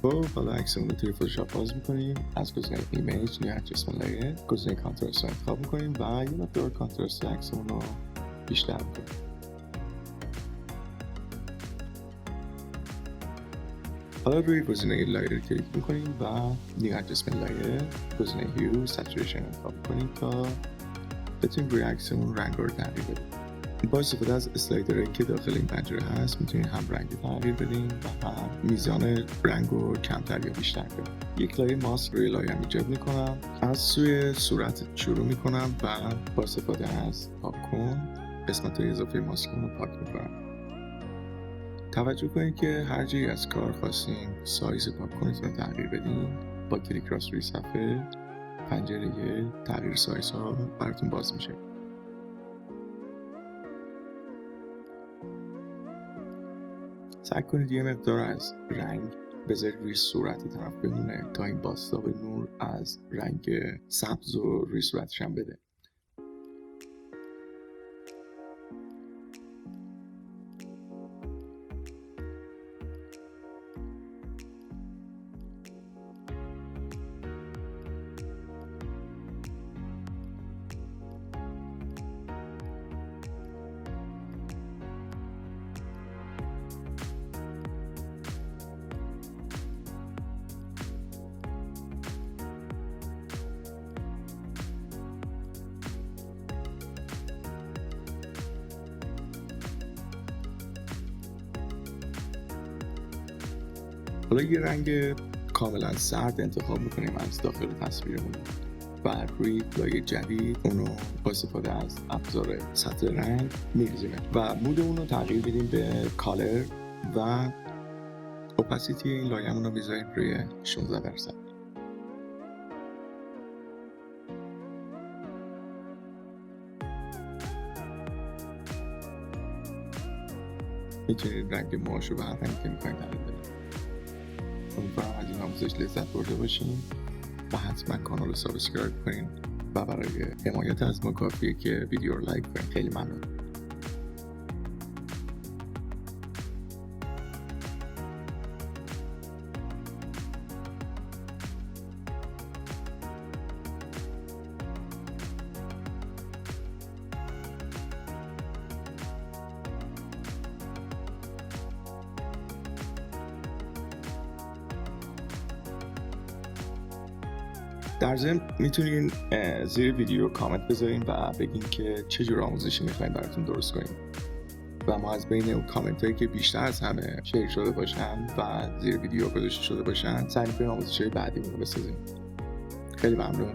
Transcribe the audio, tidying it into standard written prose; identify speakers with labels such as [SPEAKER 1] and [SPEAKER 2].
[SPEAKER 1] خب حالا عکسمون رو توی فتوشاپ باز میکنیم. از گزینه ایمیج نیو ادجستمنت لایر گزینه کانترست رو انتخاب میکنیم و یه مقدار کانترست عکسمون رو بیشتر میکنیم. حالا روی گزینه لایر کلیک میکنیم و نیو ادجستمنت لایر گزینه هیو سچوریشن انتخاب میکنیم تا بتونیم روی عکسمون رنگ رو تغییر بدیم. با استفاده از اسلایدرهایی که داخل این پنجره هست میتونید هم رنگ تغییر بدیم و هم میزان رنگ رو کمتر یا بیشتر کنیم. یک لایه ماسک روی لایه ایجاد میکنم، از سوی صورت شروع میکنم و با استفاده از پاک کن قسمت های اضافه ماسکمون رو پاک میکنم. توجه کنید که هر جایی از کار خواستیم سایز پاک کنید رو تغییر بدیم، با کلیک راست روی صفحه پنجره تغییر سایز ها براتون باز میشه. سعی کنید یه مقدار از رنگ بذارید روی صورت طرف بمونه تا این بازتاب نور از رنگ سبز رو روی صورتش هم بده. حالا یه رنگ کاملا سرد انتخاب میکنیم از داخل تصویرمون و روی لایه جدید اونو با استفاده از ابزار سطح رنگ میریزیم و مودمون رو تغییر بدیم به کالر و اوپاسیتی این لایه‌مون رو میذاریم روی 16%. میتونید رنگ موهاش رو به هر رنگی که میخواید تغییر بدید. امیدوارم از این آموزش لذت برده باشین و حتما کانال رو سابسکرایب کنین و برای حمایت از ما کافیه که ویدیو رو لایک کنین. خیلی ممنون. در ضمن میتونین زیر ویدیو کامنت بذارین و بگین که چه جور آموزشی میخواین براتون درست کنیم و ما از بین اون کامنت هایی که بیشتر از همه شیر شده باشن و زیر ویدیو گذاشته شده باشن سعی میکنیم آموزش های بعدیمون رو بسازیم. خیلی ممنون.